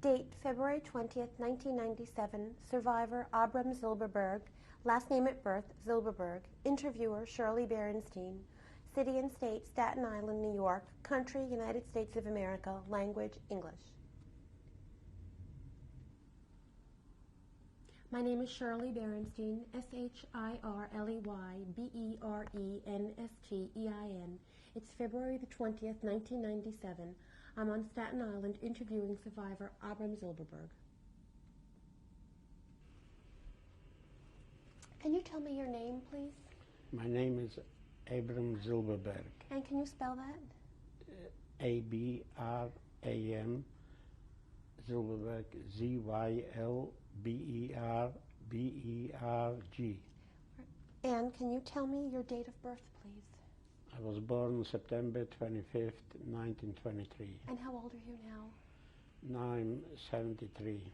Date, February 20th, 1997. Survivor, Abram Zylberberg. Last name at birth, Zylberberg. Interviewer, Shirley Berenstein. City and state, Staten Island, New York. Country, United States of America. Language, English. My name is Shirley Berenstein, S-H-I-R-L-E-Y-B-E-R-E-N-S-T-E-I-N. It's February the 20th, 1997. I'm on Staten Island interviewing survivor Abram Zylberberg. Can you tell me your name, please? My name is Abram Zylberberg. And can you spell that? A-B-R-A-M, Zylberberg, Z-Y-L-B-E-R-B-E-R-G. And can you tell me your date of birth, please? I was born September 25th, 1923. And how old are you now? Now I'm 73.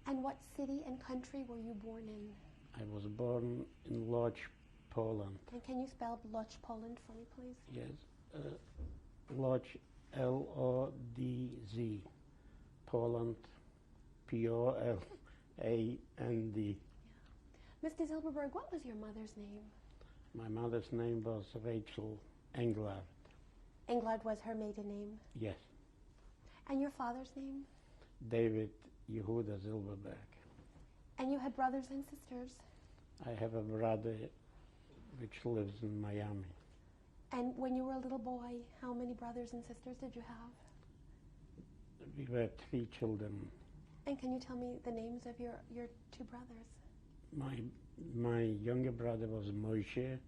And what city and country were you born in? I was born in Lodz, Poland. And can you spell Lodz, Poland for me, please? Yes. Lodz, L-O-D-Z. Poland, P-O-L-A-N-D. Yeah. Mr. Zylberberg, what was your mother's name? My mother's name was Rachel Englard. Englard was her maiden name? Yes. And your father's name? David Yehuda Zylberberg. And you had brothers and sisters? I have a brother which lives in Miami. And when you were a little boy, how many brothers and sisters did you have? We were 3 children. And can you tell me the names of your 2 brothers? My younger brother was Moshe,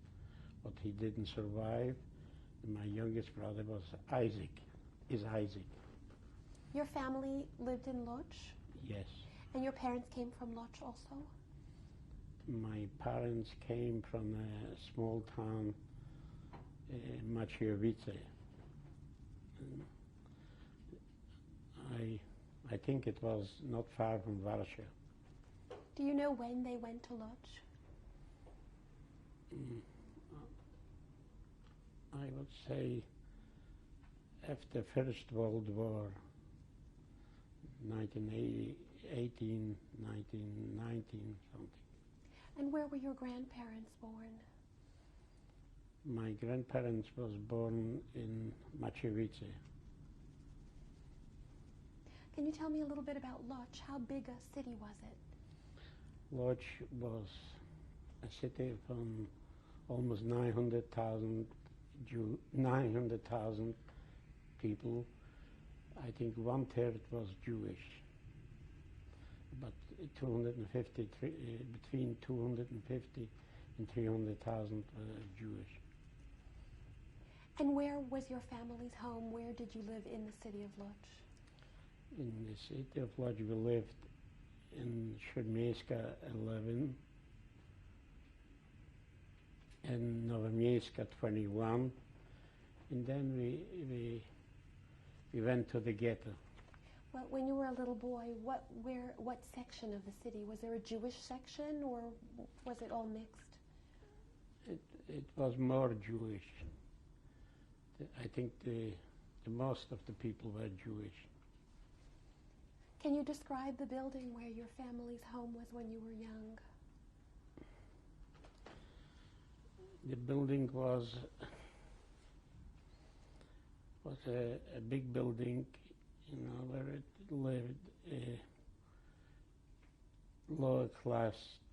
but he didn't survive. And my youngest brother was Isaac. Your family lived in Lodz? Yes. And your parents came from Lodz also? My parents came from a small town, Maciejowice. I think it was not far from Warsaw. Do you know when they went to Lodz? I would say after First World War, 1918, 1919, something. And where were your grandparents born? My grandparents was born in Maciejowice. Can you tell me a little bit about Lodz? How big a city was it? Lodz was a city from almost 900,000 people. I think 1/3 was Jewish, but between 250 and 300,000 were Jewish. And where was your family's home? Where did you live in the city of Lodz? In the city of Lodz, we lived in Śródmieśka 11 and Nowomiejska 21, and then we went to the ghetto. Well, when you were a little boy, what section of the city? Was there a Jewish section, or was it all mixed? It was more Jewish. I think the most of the people were Jewish. Can you describe the building where your family's home was when you were young? The building was a big building, where it lived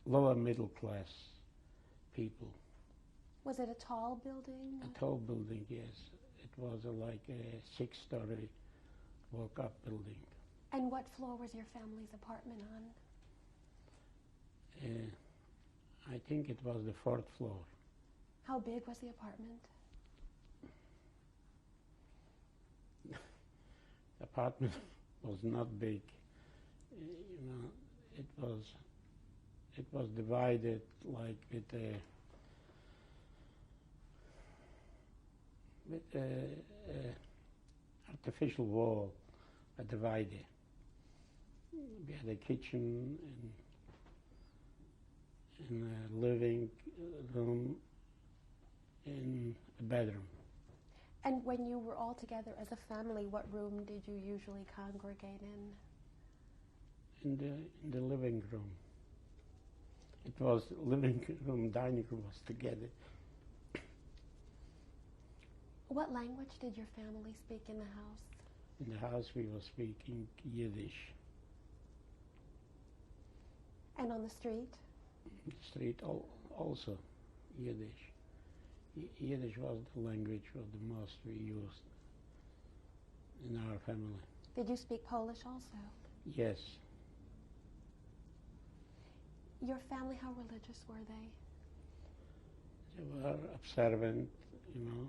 lower middle class people. Was it a tall building? A tall building, yes. It was like a 6-story walk-up building. And what floor was your family's apartment on? I think it was the 4th floor. How big was the apartment? The apartment was not big. It was divided like with a artificial wall, a divider. We had a kitchen and a living room and a bedroom. And when you were all together as a family, what room did you usually congregate in? in the living room. It was living room, dining room was together. What language did your family speak in the house? In the house we were speaking Yiddish. And on the street? The street also Yiddish. Yiddish was the language of the most we used in our family. Did you speak Polish also? Yes. Your family, how religious were they? They were observant, you know.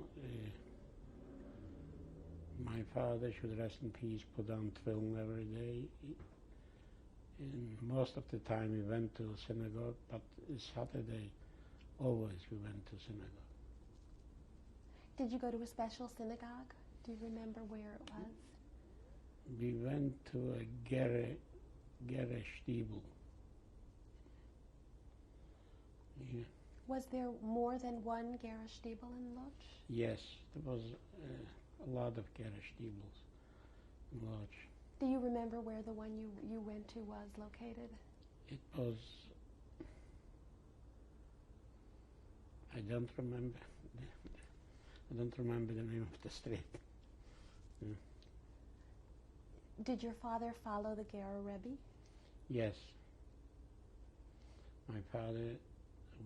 My father, should rest in peace, put on film every day. And most of the time we went to synagogue, but Saturday, always we went to synagogue. Did you go to a special synagogue? Do you remember where it was? We went to a Gere Stiebel. Yeah. Was there more than one Gera Stiebel in Lodz? Yes, there was a lot of Gere Stiebels in Lodz. Do you remember where the one you went to was located? It was, I don't remember the name of the street. Yeah. Did your father follow the Gera Rebbe? Yes. My father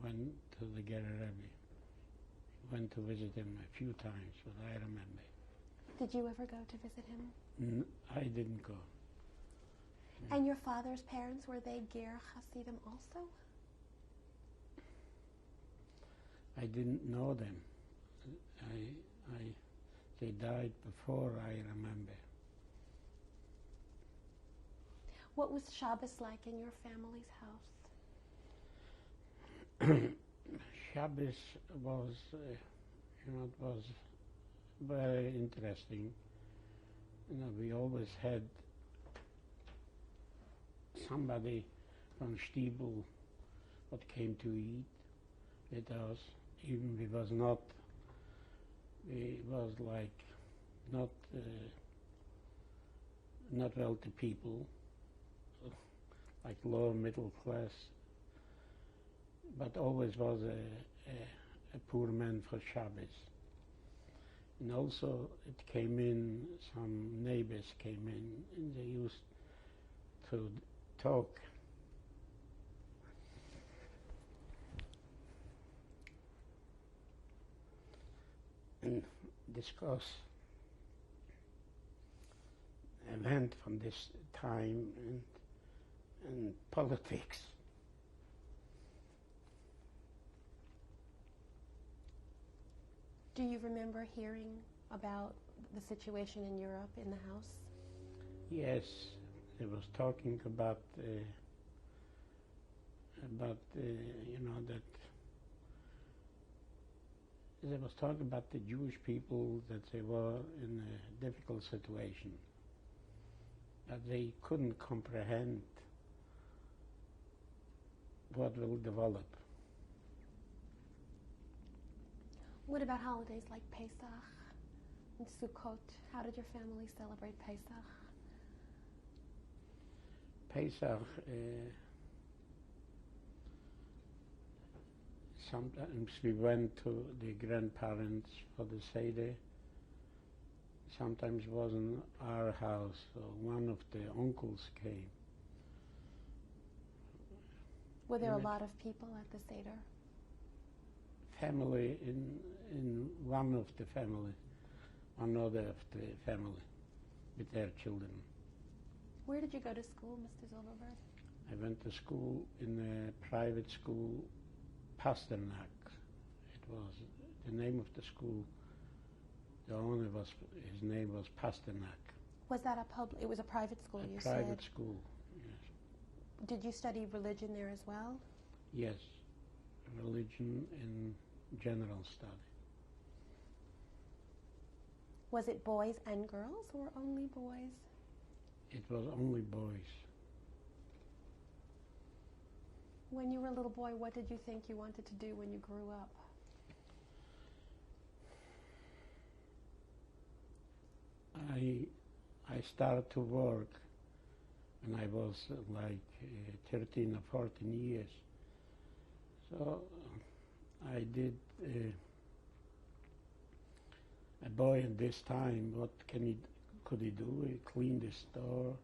went to the Gera Rebbe. Went to visit him a few times, but I remember. Did you ever go to visit him? I didn't go. And your father's parents, were they Ger Hasidim also? I didn't know them. They died before I remember. What was Shabbos like in your family's house? Shabbos was, it was very interesting. We always had somebody from Stiebel what came to eat with us. Even we was like not wealthy people, like lower middle class, but always was a poor man for Shabbos. And also it came in, some neighbors came in and they used to talk. And discuss event from this time and politics. Do you remember hearing about the situation in Europe in the house? Yes, they was talking about that they was talking about the Jewish people, that they were in a difficult situation, that they couldn't comprehend what will develop. What about holidays like Pesach and Sukkot? How did your family celebrate Pesach? Pesach, sometimes we went to the grandparents for the Seder. Sometimes it was in our house, so one of the uncles came. Were there a lot of people at the Seder? Family in one of the family, another of the family, with their children. Where did you go to school, Mr. Zylberberg? I went to school in a private school, Pasternak. It was the name of the school. The owner his name was Pasternak. Was that it was a private school, you said? A private school, yes. Did you study religion there as well? Yes, religion and general study. Was it boys and girls or only boys? It was only boys. When you were a little boy, what did you think you wanted to do when you grew up? I started to work when I was like 13 or 14 years. So I did a boy at this time, what could he do? He cleaned the store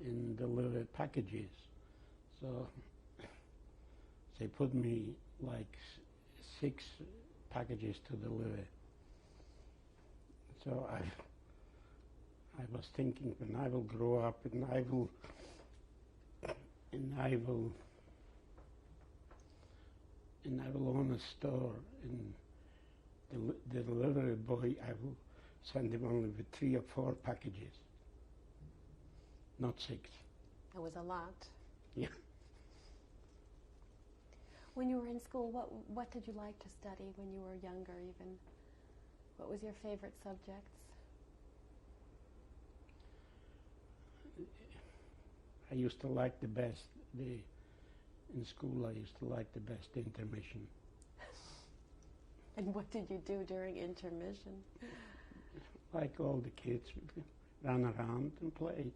and deliver packages. So they put me like 6 packages to deliver. So I was thinking, when I will grow up and I will own a store, and the delivery boy, I will send him only with 3 or 4 packages, not 6. That was a lot. Yeah. When you were in school, what did you like to study when you were younger even? What was your favorite subjects? I used to like the best, in school I used to like the best intermission. And what did you do during intermission? Like all the kids, ran around and played.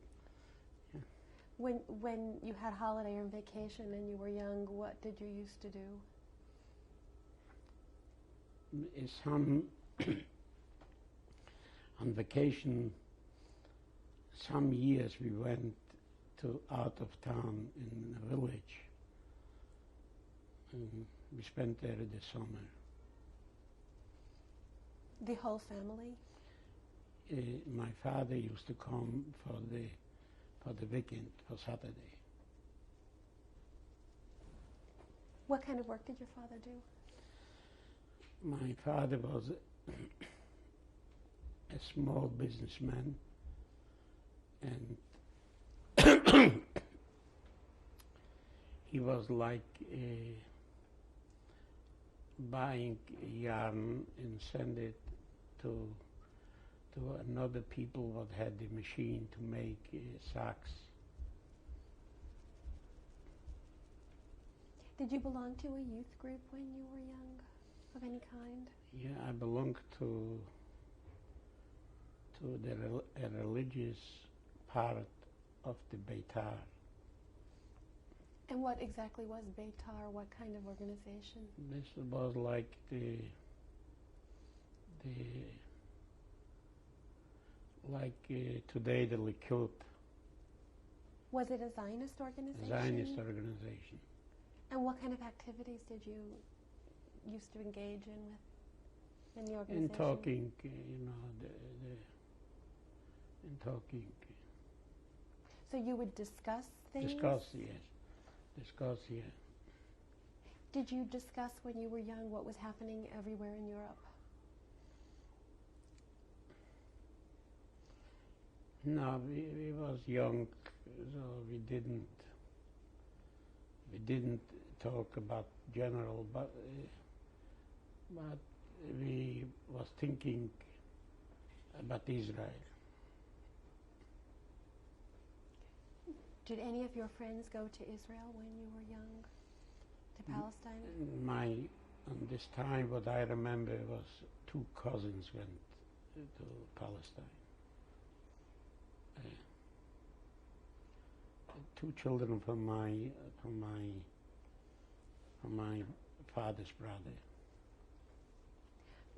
Yeah. When you had holiday or vacation and you were young, what did you used to do? On vacation, some years we went to out of town in a village. And we spent there the summer. The whole family? My father used to come for the weekend, for Saturday. What kind of work did your father do? My father was a small businessman, and he was like buying yarn and send it to another people what had the machine to make socks. Did you belong to a youth group when you were young, of any kind? Yeah, I belonged to a religious part of the Beitar. And what exactly was Beitar? What kind of organization? This was like today the Likud. Was it a Zionist organization? Zionist organization. And what kind of activities did you used to engage in the organization? In talking, in talking. So you would discuss things? Discuss, yes. Discuss, yeah. Did you discuss when you were young what was happening everywhere in Europe? No, we was young, so we didn't talk about general, but we was thinking about Israel. Did any of your friends go to Israel when you were young, to Palestine? On this time, what I remember was 2 cousins went to Palestine. 2 children from my father's brother.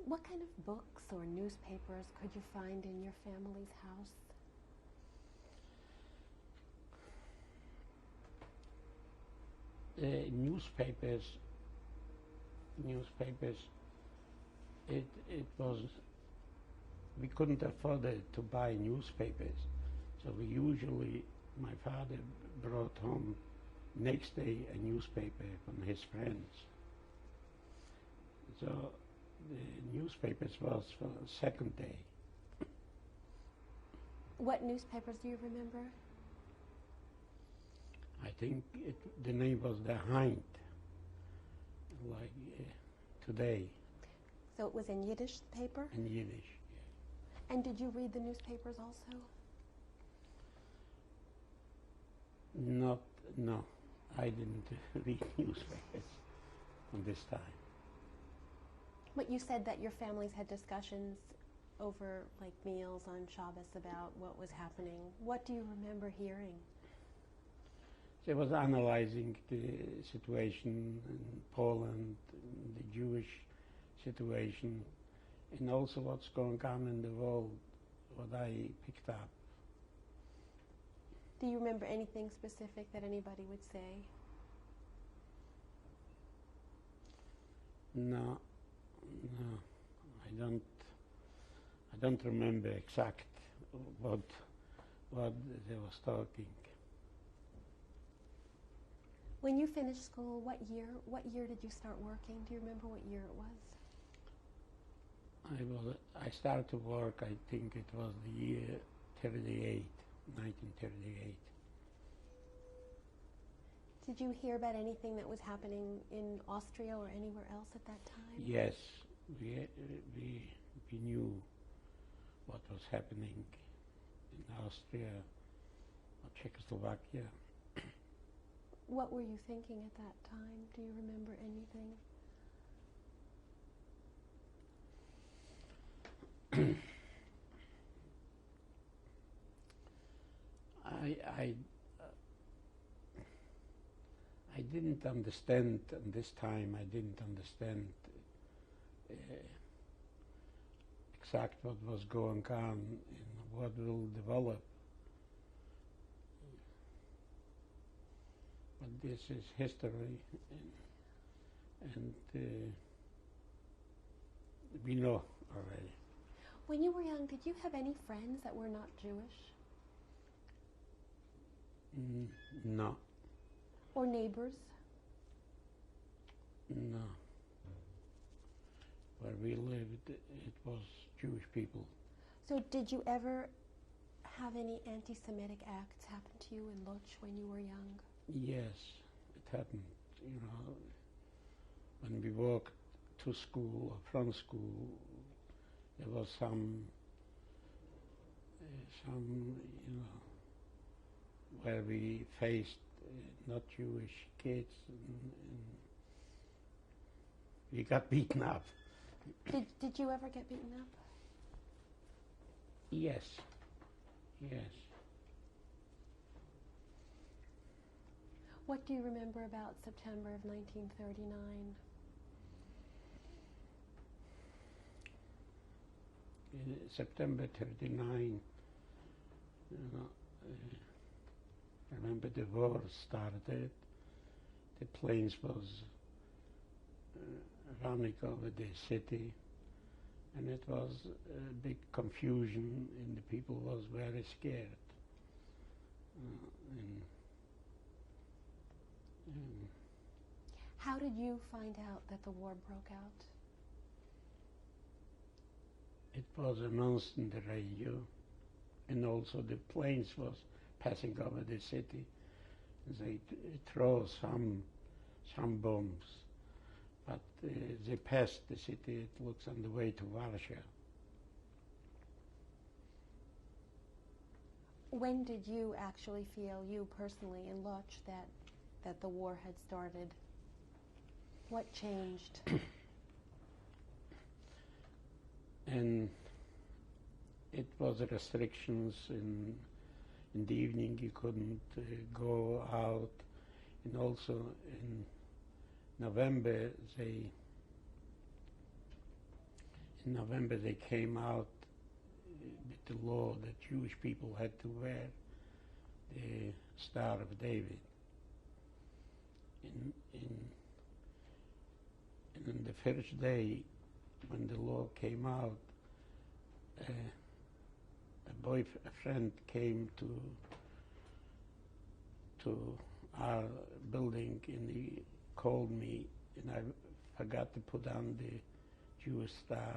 What kind of books or newspapers could you find in your family's house? Newspapers, it was, we couldn't afford to buy newspapers, so we usually, my father brought home next day a newspaper from his friends. So the newspapers was for the second day. What newspapers do you remember? I think the name was the Hind, like today. So it was in Yiddish paper? In Yiddish, yeah. And did you read the newspapers also? No, I didn't read newspapers on this time. But you said that your families had discussions over like meals on Shabbos about what was happening. What do you remember hearing? they was analyzing the situation in Poland, the Jewish situation, and also what's going on in the world, what I picked up. Do you remember anything specific that anybody would say? No, I don't remember exact what they was talking. When you finished school, what year did you start working? Do you remember what year it was? I started to work, I think it was the year 1938. Did you hear about anything that was happening in Austria or anywhere else at that time? Yes, we knew what was happening in Austria or Czechoslovakia. What were you thinking at that time? Do you remember anything? I didn't understand, and this time I didn't understand exact what was going on and what will develop. But this is history, and we know already. When you were young, did you have any friends that were not Jewish? No. Or neighbors? No. Where we lived, it was Jewish people. So did you ever have any anti-Semitic acts happen to you in Lodz when you were young? Yes, it happened. You know, when we walked to school or from school, there was some, you know, where we faced not Jewish kids, and we got beaten up. Did you ever get beaten up? Yes, yes. What do you remember about September of 1939? In September 39, you know, I remember the war started. The planes was running over the city, and it was a big confusion, and the people was very scared. How did you find out that the war broke out? It was announced in the radio, and also the planes was passing over the city. They throw some bombs, but they passed the city. It looks on the way to Warsaw. When did you actually feel, you personally in Lodz, that the war had started? What changed? And it was restrictions in the evening. You couldn't go out, and also in November they came out with the law that Jewish people had to wear the Star of David. And on the first day when the law came out, a friend came to our building, and he called me, and I forgot to put on the Jewish star,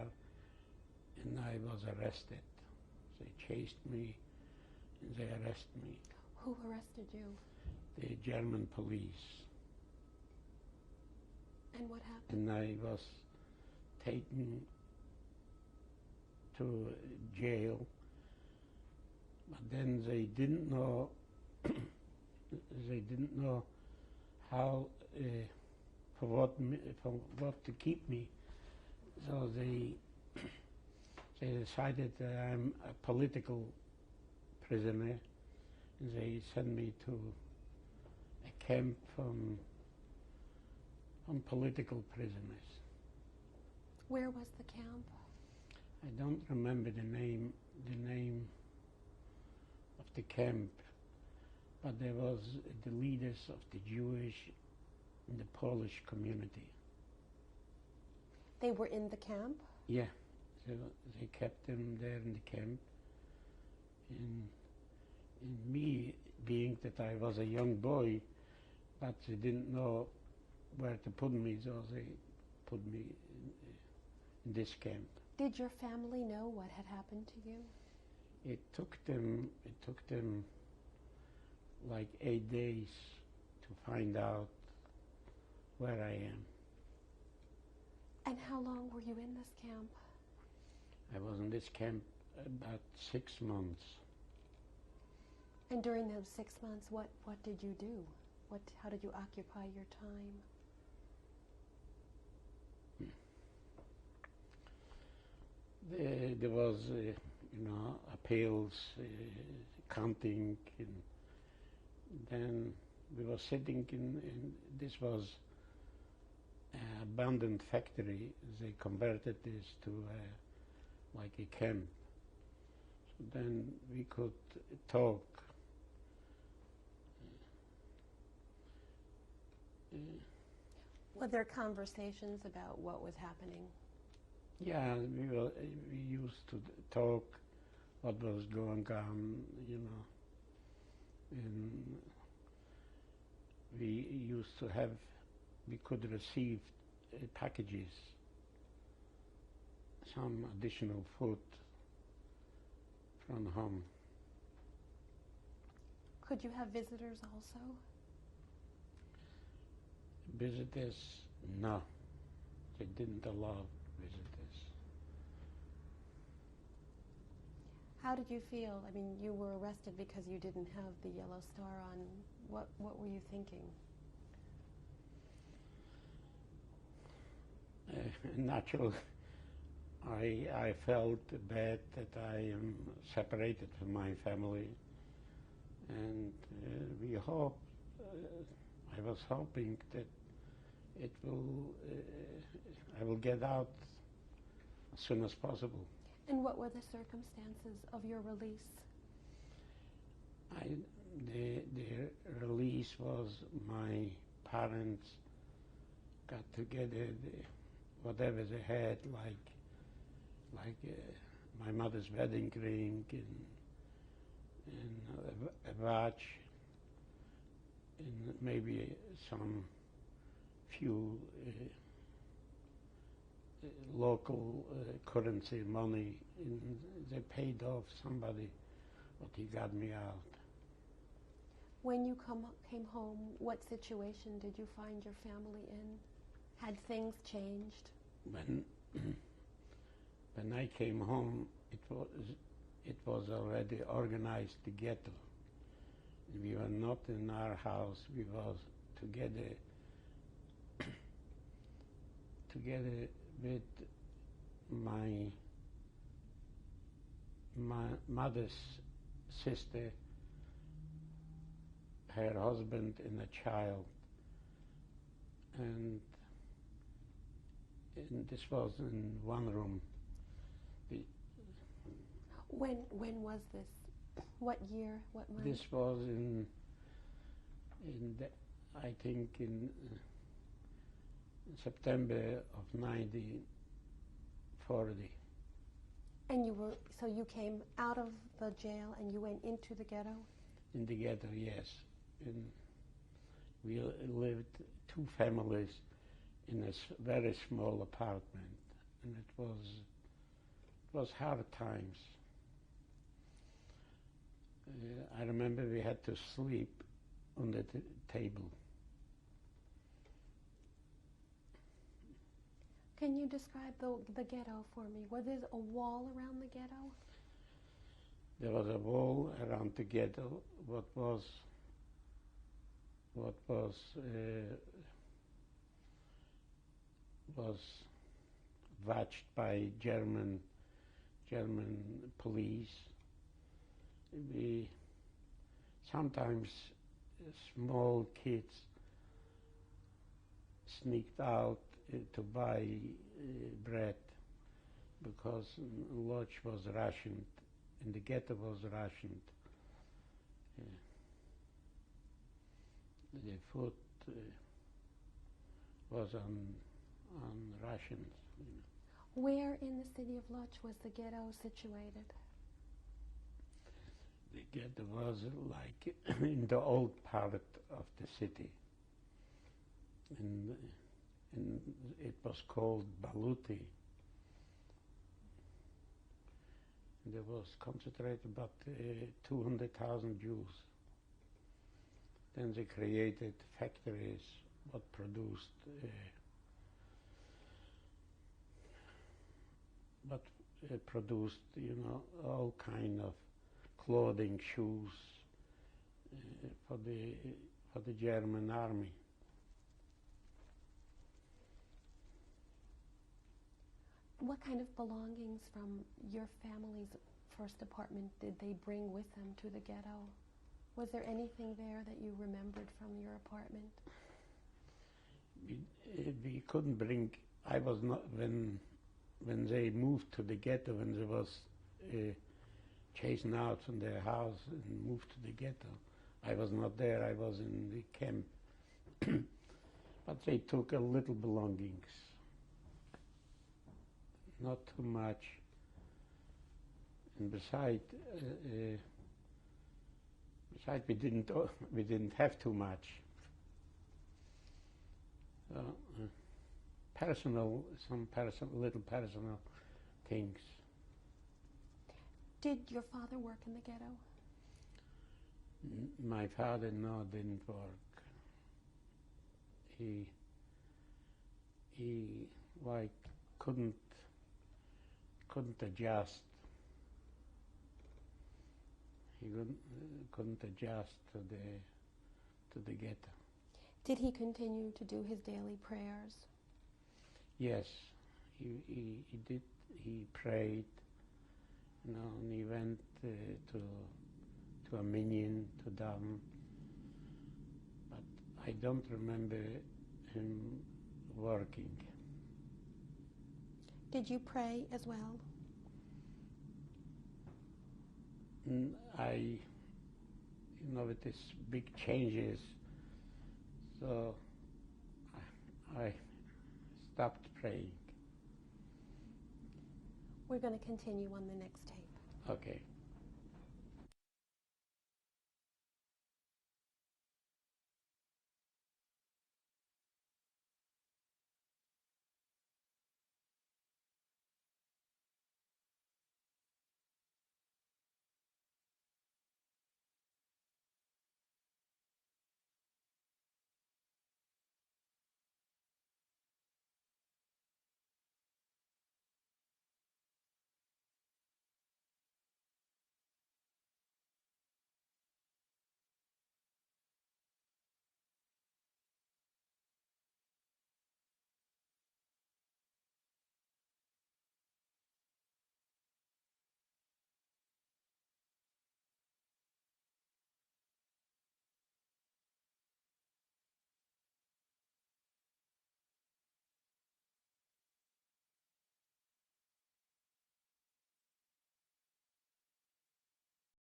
and I was arrested. They chased me, and they arrested me. Who arrested you? The German police. And what happened? And I was taken to jail, but then they didn't know how for what to keep me. So they decided that I'm a political prisoner, and they sent me to a camp from political prisoners. Where was the camp? I don't remember the name of the camp, but there was the leaders of the Jewish and the Polish community. They were in the camp? Yeah, so they kept them there in the camp. And me, being that I was a young boy, but they didn't know where to put me, so they put me in this camp. Did your family know what had happened to you? It took them like 8 days to find out where I am. And how long were you in this camp? I was in this camp about 6 months. And during those 6 months, what did you do? How did you occupy your time? There was, appeals, counting, and then we were sitting in this was an abandoned factory. They converted this to like a camp. So then we could talk. Were there conversations about what was happening? Yeah, we used to talk what was going on, and we could receive packages, some additional food from home. Could you have visitors also? Visitors, no, they didn't allow visitors. How did you feel? I mean, you were arrested because you didn't have the yellow star on. What were you thinking? Naturally, I felt bad that I am separated from my family, and we hope. I was hoping that I will get out as soon as possible. And what were the circumstances of your release? The release was my parents got together, whatever they had, like my mother's wedding ring and a watch, and maybe some few local currency money, and they paid off somebody, but he got me out. When you came home, what situation did you find your family in? Had things changed? When I came home, it was already organized the ghetto. We were not in our house. We was together with my mother's sister, her husband, and a child, and this was in one room. When was this? What year? What month? This was I think in September of 1940. And you came out of the jail and you went into the ghetto? In the ghetto, yes. And we lived 2 families in a very small apartment, and it was hard times. I remember we had to sleep on the table. Can you describe the ghetto for me? Was there a wall around the ghetto? There was a wall around the ghetto. What was watched by German police. We sometimes small kids sneaked out to buy bread because Lodz was rationed and the ghetto was rationed. The food was on rations. You know. Where in the city of Lodz was the ghetto situated? The ghetto was like in the old part of the city. And it was called Baluti. And there was concentrated about 200,000 Jews. Then they created factories what produced you know, all kind of clothing, shoes for the German army. What kind of belongings from your family's first apartment did they bring with them to the ghetto? Was there anything there that you remembered from your apartment? We couldn't bring. I was not when they moved to the ghetto. When they was chasing out from their house and moved to the ghetto, I was not there. I was in the camp. But they took a little belongings. Not too much. And besides, we didn't have too much. Little personal things. Did your father work in the ghetto? My father, no, didn't work. He like couldn't adjust. He couldn't adjust to the ghetto. Did he continue to do his daily prayers? Yes, he did. He prayed, you know, and he went to a minyan to daven. But I don't remember him working. Did you pray as well? You know, with these big changes, so I stopped praying. We're going to continue on the next tape. Okay.